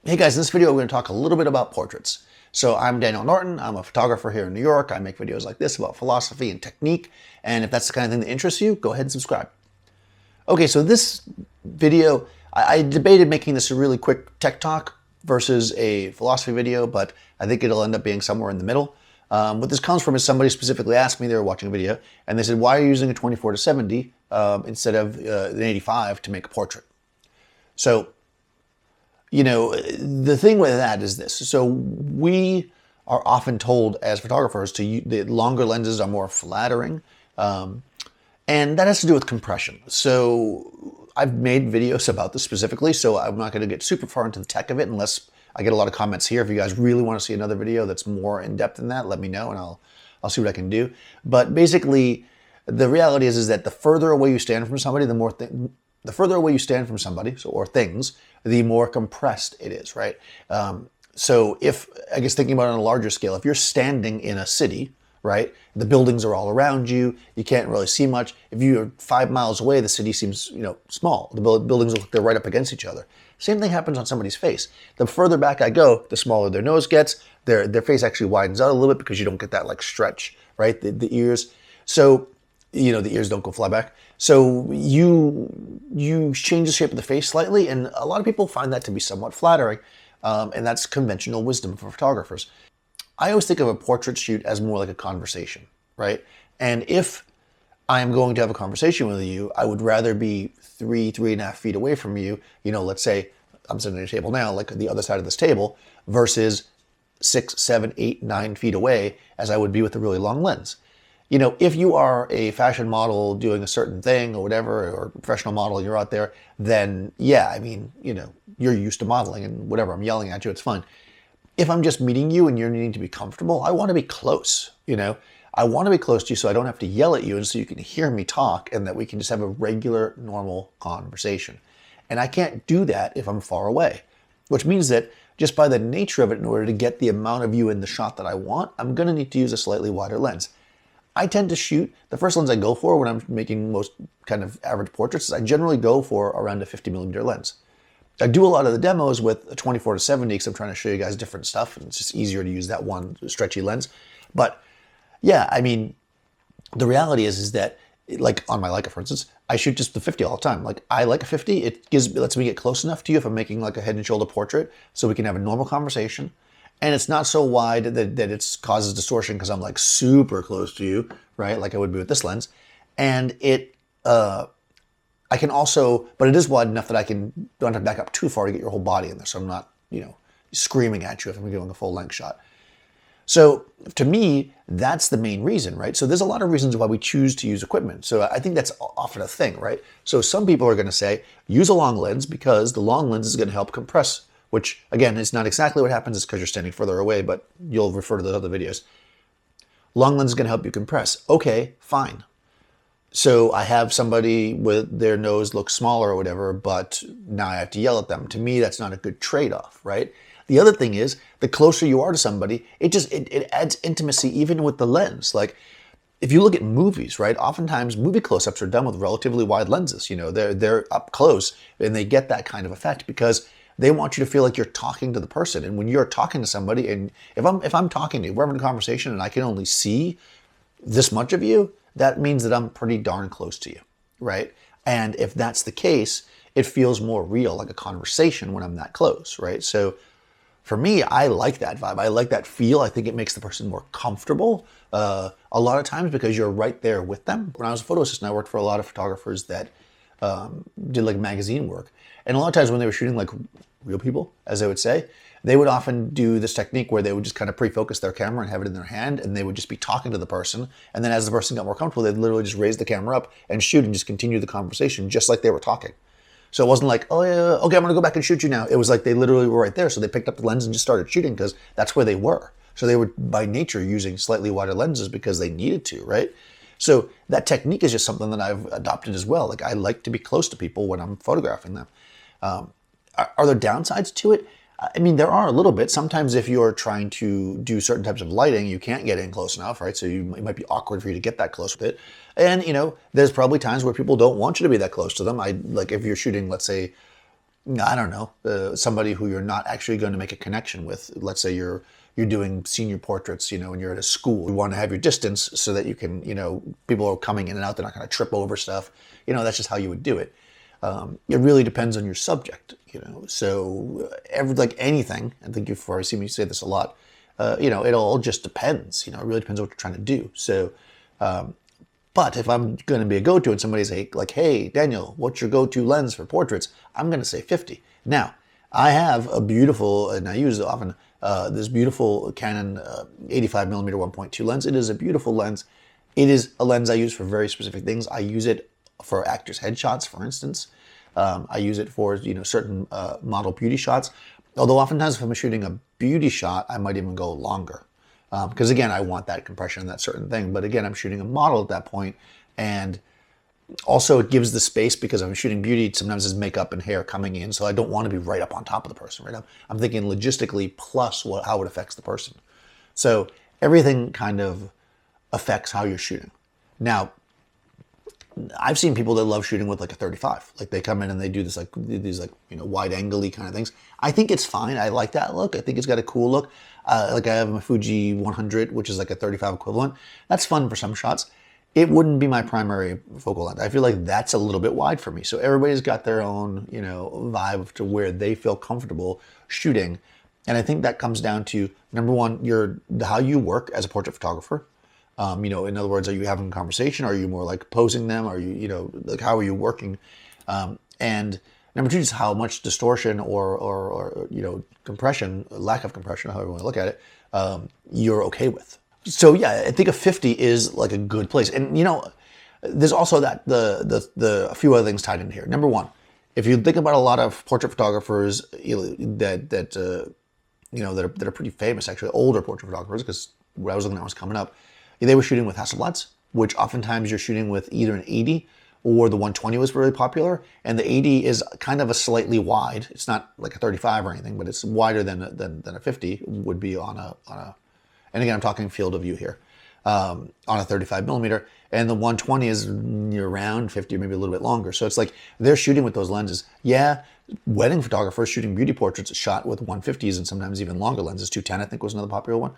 Hey guys, in this video we're going to talk a little bit about portraits. So I'm Daniel Norton, I'm a photographer here in New York. I make videos like this about philosophy and technique, and if that's the kind of thing that interests you, go ahead and subscribe. Okay, so this video, I debated making this a really quick tech talk versus a philosophy video, but I think it'll end up being somewhere in the middle. What this comes from is somebody specifically asked me, they were watching a video, and they said, why are you using a 24-70 instead of an 85 to make a portrait? So, you know, the thing with that is this. So we are often told as photographers that longer lenses are more flattering. And that has to do with compression. So I've made videos about this specifically, so I'm not going to get super far into the tech of it unless I get a lot of comments here. If you guys really want to see another video that's more in depth than that, let me know and I'll see what I can do. But basically, the reality is that the further away you stand from somebody, the further away you stand from somebody, or things, the more compressed it is, right? So if, I guess thinking about it on a larger scale, if you're standing in a city, right, the buildings are all around you, you can't really see much. If you're 5 miles away, the city seems, small. The buildings look like they're right up against each other. Same thing happens on somebody's face. The further back I go, the smaller their nose gets. Their face actually widens out a little bit because you don't get that like stretch, right? The ears. So, the ears don't go fly back. So you change the shape of the face slightly, and a lot of people find that to be somewhat flattering, and that's conventional wisdom for photographers. I always think of a portrait shoot as more like a conversation, right? And if I am going to have a conversation with you, I would rather be 3.5 feet away from you. Let's say I'm sitting at a table now, like the other side of this table, versus 6, 7, 8, 9 feet away, as I would be with a really long lens. If you are a fashion model doing a certain thing or whatever, or a professional model, you're out there, then yeah, you're used to modeling and whatever, I'm yelling at you, it's fine. If I'm just meeting you and you're needing to be comfortable, I want to be close, I want to be close to you so I don't have to yell at you and so you can hear me talk and that we can just have a regular, normal conversation. And I can't do that if I'm far away, which means that just by the nature of it, in order to get the amount of you in the shot that I want, I'm going to need to use a slightly wider lens. I tend to shoot, the first lens I go for when I'm making most kind of average portraits is I generally go for around a 50mm lens. I do a lot of the demos with a 24-70 because I'm trying to show you guys different stuff and it's just easier to use that one stretchy lens. But yeah, the reality is that, like on my Leica for instance, I shoot just the 50 all the time. Like I like a 50, it lets me get close enough to you if I'm making like a head and shoulder portrait so we can have a normal conversation. And it's not so wide that it causes distortion because I'm like super close to you, right? Like I would be with this lens. And I can also, but it is wide enough that I don't have to back up too far to get your whole body in there. So I'm not, screaming at you if I'm doing a full length shot. So to me, that's the main reason, right? So there's a lot of reasons why we choose to use equipment. So I think that's often a thing, right? So some people are going to say, use a long lens because the long lens is going to help compress, which again, is not exactly what happens. It's because you're standing further away, but you'll refer to those other videos. Long lens is going to help you compress. Okay, fine. So I have somebody with their nose look smaller or whatever, but now I have to yell at them. To me, that's not a good trade-off, right? The other thing is, the closer you are to somebody, it adds intimacy even with the lens. Like, if you look at movies, right, oftentimes movie close-ups are done with relatively wide lenses. They're up close, and they get that kind of effect because they want you to feel like you're talking to the person. And when you're talking to somebody, and if I'm talking to you, we're having a conversation and I can only see this much of you, that means that I'm pretty darn close to you, right? And if that's the case, it feels more real, like a conversation when I'm that close, right? So for me, I like that vibe. I like that feel. I think it makes the person more comfortable a lot of times because you're right there with them. When I was a photo assistant, I worked for a lot of photographers that did like magazine work. And a lot of times when they were shooting like real people, as they would say, they would often do this technique where they would just kind of pre-focus their camera and have it in their hand, and they would just be talking to the person. And then as the person got more comfortable, they'd literally just raise the camera up and shoot and just continue the conversation just like they were talking. So it wasn't like, oh yeah, okay, I'm gonna go back and shoot you now. It was like they literally were right there. So they picked up the lens and just started shooting because that's where they were. So they were by nature using slightly wider lenses because they needed to, right? So that technique is just something that I've adopted as well. Like I like to be close to people when I'm photographing them. Are there downsides to it? There are a little bit. Sometimes if you're trying to do certain types of lighting, you can't get in close enough, right? So it might be awkward for you to get that close with it. And, there's probably times where people don't want you to be that close to them. Like if you're shooting, let's say, I don't know, somebody who you're not actually going to make a connection with. Let's say you're doing senior portraits, and you're at a school. You want to have your distance so that you can, people are coming in and out. They're not going to trip over stuff. That's just how you would do it. It really depends on your subject, So like anything, I think you've already seen me say this a lot. It all just depends. It really depends on what you're trying to do. So, but if I'm going to be a go-to and somebody's like, hey, Daniel, what's your go-to lens for portraits? I'm going to say 50. Now, I have a beautiful, and I use it often, this beautiful Canon 85mm 1.2 lens. It is a beautiful lens. It is a lens I use for very specific things. I use it for actors' headshots, for instance. I use it for, certain model beauty shots. Although oftentimes if I'm shooting a beauty shot, I might even go longer. Because again, I want that compression and that certain thing. But again, I'm shooting a model at that point, and also it gives the space because I'm shooting beauty. Sometimes there's makeup and hair coming in, so I don't want to be right up on top of the person. Right? I'm thinking logistically plus how it affects the person. So everything kind of affects how you're shooting. Now, I've seen people that love shooting with like a 35. Like they come in and they do this these wide angle-y kind of things. I think it's fine. I like that look. I think it's got a cool look. Like I have my Fuji 100, which is like a 35 equivalent. That's fun for some shots. It wouldn't be my primary focal length. I feel like that's a little bit wide for me. So everybody's got their own, vibe to where they feel comfortable shooting. And I think that comes down to, number one, how you work as a portrait photographer. In other words, are you having a conversation? Are you more like posing them? Are you, like how are you working? And number two is how much distortion or compression, lack of compression, however you want to look at it, you're okay with. So yeah, I think a 50 is like a good place. And there's also that a few other things tied in here. Number one, if you think about a lot of portrait photographers that are pretty famous, actually older portrait photographers, because when I was looking at was coming up, they were shooting with Hasselblads, which oftentimes you're shooting with either an 80 or the 120 was really popular. And the 80 is kind of a slightly wide. It's not like a 35 or anything, but it's wider than a 50 would be on a. And again, I'm talking field of view here, on a 35mm. And the 120 is around 50, maybe a little bit longer. So it's like they're shooting with those lenses. Yeah, wedding photographers shooting beauty portraits shot with 150s and sometimes even longer lenses. 210, I think, was another popular one.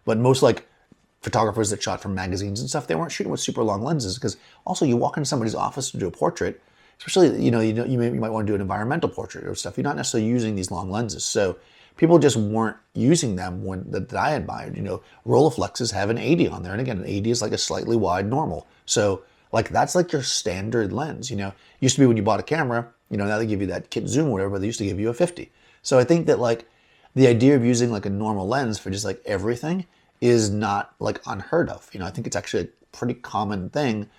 But most like photographers that shot from magazines and stuff, they weren't shooting with super long lenses, because also you walk into somebody's office to do a portrait, especially, you might want to do an environmental portrait or stuff. You're not necessarily using these long lenses. So people just weren't using them that I admired. Rolleiflexes have an 80 on there. And again, an 80 is like a slightly wide normal. So like that's like your standard lens. Used to be when you bought a camera, now they give you that kit zoom or whatever, but they used to give you a 50. So I think that like the idea of using like a normal lens for just like everything is not like unheard of. I think it's actually a pretty common thing.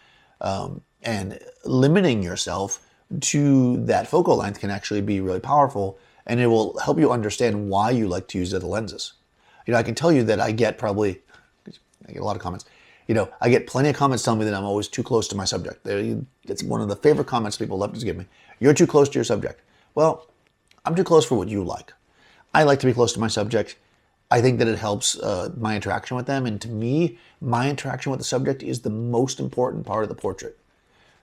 And limiting yourself to that focal length can actually be really powerful, and it will help you understand why you like to use other lenses. I can tell you that I get a lot of comments. I get plenty of comments telling me that I'm always too close to my subject. It's one of the favorite comments people love to give me. You're too close to your subject. Well, I'm too close for what you like. I like to be close to my subject. I think that it helps my interaction with them. And to me, my interaction with the subject is the most important part of the portrait.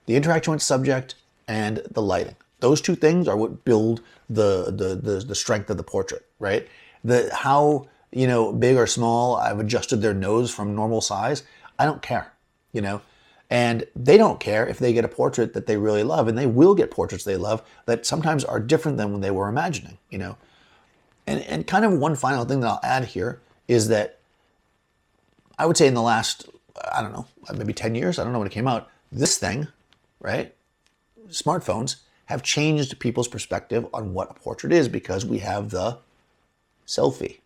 The interaction with the subject and the lighting. Those two things are what build the strength of the portrait, right? How big or small I've adjusted their nose from normal size, I don't care, And they don't care if they get a portrait that they really love, and they will get portraits they love that sometimes are different than when they were imagining, And kind of one final thing that I'll add here is that I would say in the last, I don't know, maybe 10 years, I don't know when it came out, this thing, right? Smartphones have changed people's perspective on what a portrait is, because we have the selfie.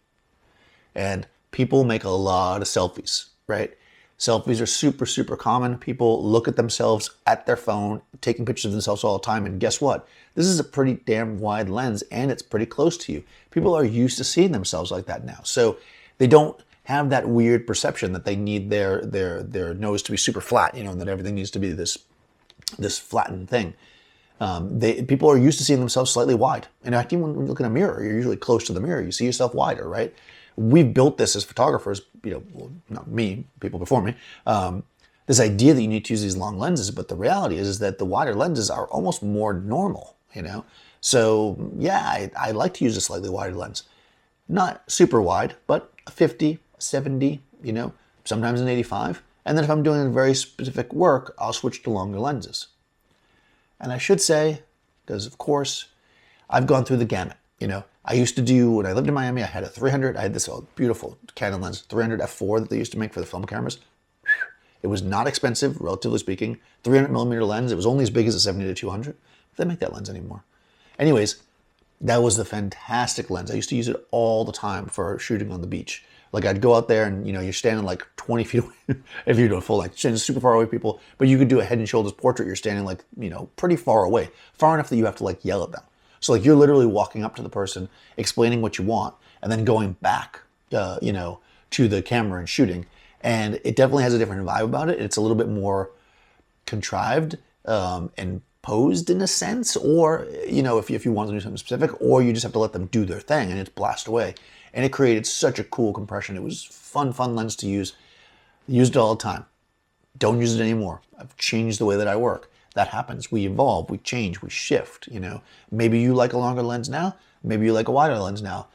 And people make a lot of selfies, right? Selfies are super, super common. People look at themselves at their phone, taking pictures of themselves all the time. And guess what? This is a pretty damn wide lens, and it's pretty close to you. People are used to seeing themselves like that now. So they don't have that weird perception that they need their nose to be super flat, and that everything needs to be this flattened thing. People are used to seeing themselves slightly wide. In fact, even when you look in a mirror, you're usually close to the mirror. You see yourself wider, right? We've built this as photographers, well, not me, people before me, this idea that you need to use these long lenses, but the reality is that the wider lenses are almost more normal, So yeah, I like to use a slightly wider lens. Not super wide, but a 50, a 70, sometimes an 85. And then if I'm doing very specific work, I'll switch to longer lenses. And I should say, because of course, I've gone through the gamut. I used to do, when I lived in Miami, I had a 300, I had this beautiful Canon lens, 300 f4 that they used to make for the film cameras. It was not expensive, relatively speaking. 300 millimeter lens, it was only as big as a 70 to 200. They don't make that lens anymore. Anyways, that was the fantastic lens. I used to use it all the time for shooting on the beach. Like I'd go out there and, you're standing like 20 feet away, if you're doing full length, standing super far away people, but you could do a head and shoulders portrait. You're standing like, pretty far away, far enough that you have to like yell at them. So like you're literally walking up to the person, explaining what you want, and then going back, to the camera and shooting. And it definitely has a different vibe about it. It's a little bit more contrived and posed in a sense, or, if you want to do something specific, or you just have to let them do their thing and it's blast away. And it created such a cool compression. It was fun lens to use. Used it all the time. Don't use it anymore. I've changed the way that I work. That happens. We evolve, we change, we shift, Maybe you like a longer lens now. Maybe you like a wider lens now.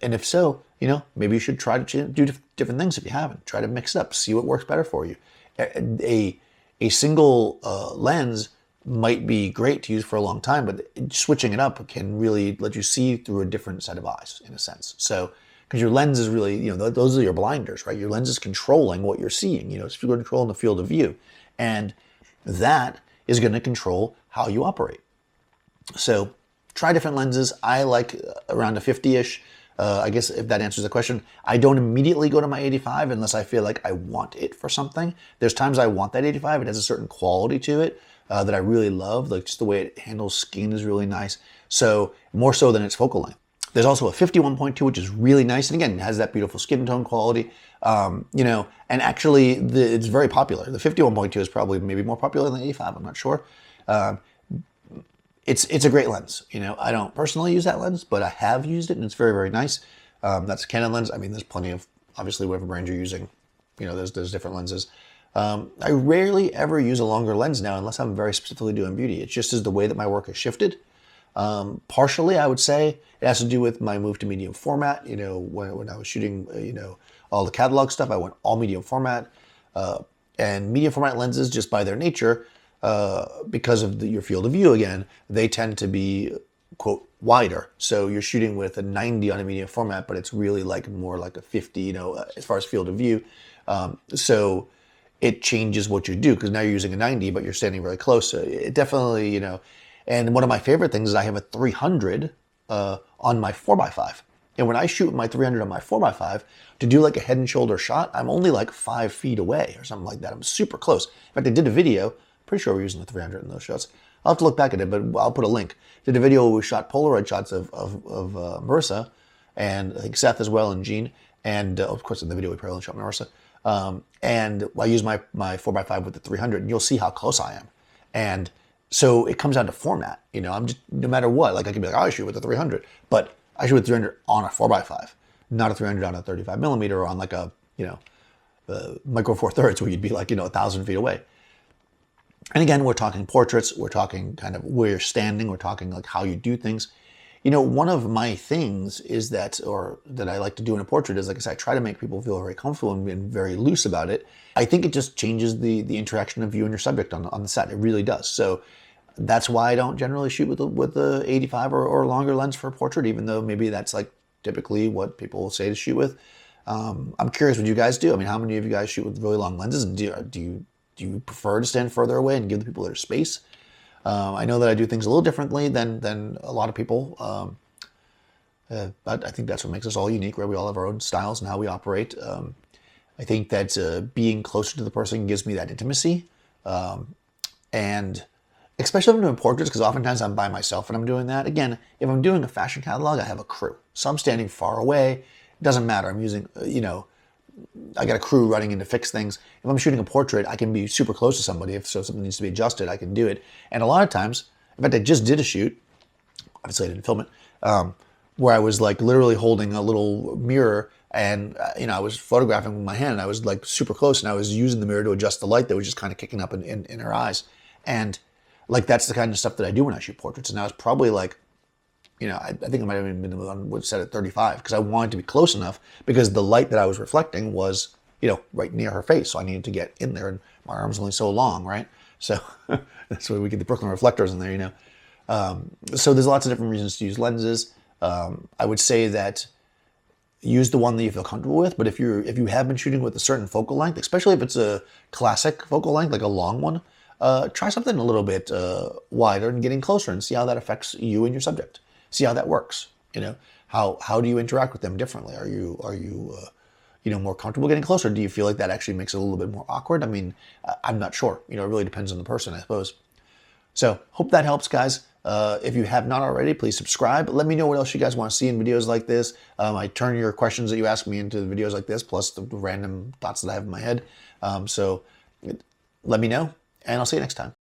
And if so, maybe you should try to do different things if you haven't. Try to mix it up, see what works better for you. A single lens might be great to use for a long time, but switching it up can really let you see through a different set of eyes, in a sense. So, because your lens is really, those are your blinders, right? Your lens is controlling what you're seeing, it's controlling the field of view. And that is going to control how you operate. So, try different lenses. I like around a 50-ish. I guess if that answers the question, I don't immediately go to my 85 unless I feel like I want it for something. There's times I want that 85. It has a certain quality to it that I really love. Like just the way it handles skin is really nice. So more so than its focal length. There's also a 51.2, which is really nice. And again, it has that beautiful skin tone quality, and actually it's very popular. The 51.2 is probably maybe more popular than the 85. I'm not sure. It's a great lens. I don't personally use that lens, but I have used it and it's very, very nice. That's a Canon lens. I mean, there's plenty of, obviously, whatever brand you're using, there's different lenses. I rarely ever use a longer lens now unless I'm very specifically doing beauty. It's just as the way that my work has shifted. Partially, I would say it has to do with my move to medium format. When I was shooting, all the catalog stuff, I went all medium format. And medium format lenses, just by their nature, because of your field of view again, they tend to be, quote, wider. So you're shooting with a 90 on a medium format, but it's really like more like a 50, as far as field of view. So it changes what you do because now you're using a 90, but you're standing very close. So it definitely, and one of my favorite things is I have a 300 on my 4x5. And when I shoot with my 300 on my 4x5, to do like a head and shoulder shot, I'm only like 5 feet away or something like that. I'm super close. In fact, I did a video, pretty sure we're using the 300 in those shots. I'll have to look back at it, but I'll put a link. Did a video where we shot Polaroid shots of Marissa, and I think Seth as well, and Gene. And of course, in the video, we probably shot Marissa. And I use my 4x5 with the 300, and you'll see how close I am. And so it comes down to format. I'm just, no matter what, like I can be like, oh, I shoot with the 300, but I shoot with 300 on a 4x5, not a 300 on a 35 millimeter or on like a, micro four thirds where you'd be like, 1,000 feet away. And again, we're talking portraits, we're talking kind of where you're standing, we're talking like how you do things. One of my things is that I like to do in a portrait is, like I said, I try to make people feel very comfortable and very loose about it. I think it just changes the interaction of you and your subject on the set. It really does. So that's why I don't generally shoot with the 85 or longer lens for a portrait, even though maybe that's like typically what people say to shoot with. I'm curious what you guys do. I mean, how many of you guys shoot with really long lenses, and do you prefer to stand further away and give the people their space? I know that I do things a little differently than a lot of people, but I think that's what makes us all unique, where we all have our own styles and how we operate. I think that being closer to the person gives me that intimacy, and especially when I'm doing portraits, because oftentimes I'm by myself and I'm doing that. Again, if I'm doing a fashion catalog, I have a crew, so I'm standing far away. It doesn't matter. I'm using, I got a crew running in to fix things. If I'm shooting a portrait, I can be super close to somebody. If something needs to be adjusted, I can do it. And a lot of times, in fact, I just did a shoot, obviously I didn't film it, where I was like literally holding a little mirror and, I was photographing with my hand and I was like super close and I was using the mirror to adjust the light that was just kind of kicking up in her eyes. And like, that's the kind of stuff that I do when I shoot portraits. And I was probably like I think I might have even been the one set at 35 because I wanted to be close enough because the light that I was reflecting was, right near her face. So I needed to get in there, and my arm's only so long, right? So that's why we get the Brooklyn reflectors in there, So there's lots of different reasons to use lenses. I would say that use the one that you feel comfortable with, but if you have been shooting with a certain focal length, especially if it's a classic focal length, like a long one, try something a little bit wider and getting closer and see how that affects you and your subject. See how that works. How do you interact with them differently? Are you more comfortable getting closer? Do you feel like that actually makes it a little bit more awkward? I mean, I'm not sure. It really depends on the person, I suppose. So hope that helps, guys. If you have not already, please subscribe. Let me know what else you guys want to see in videos like this. I turn your questions that you ask me into videos like this, plus the random thoughts that I have in my head. So let me know, and I'll see you next time.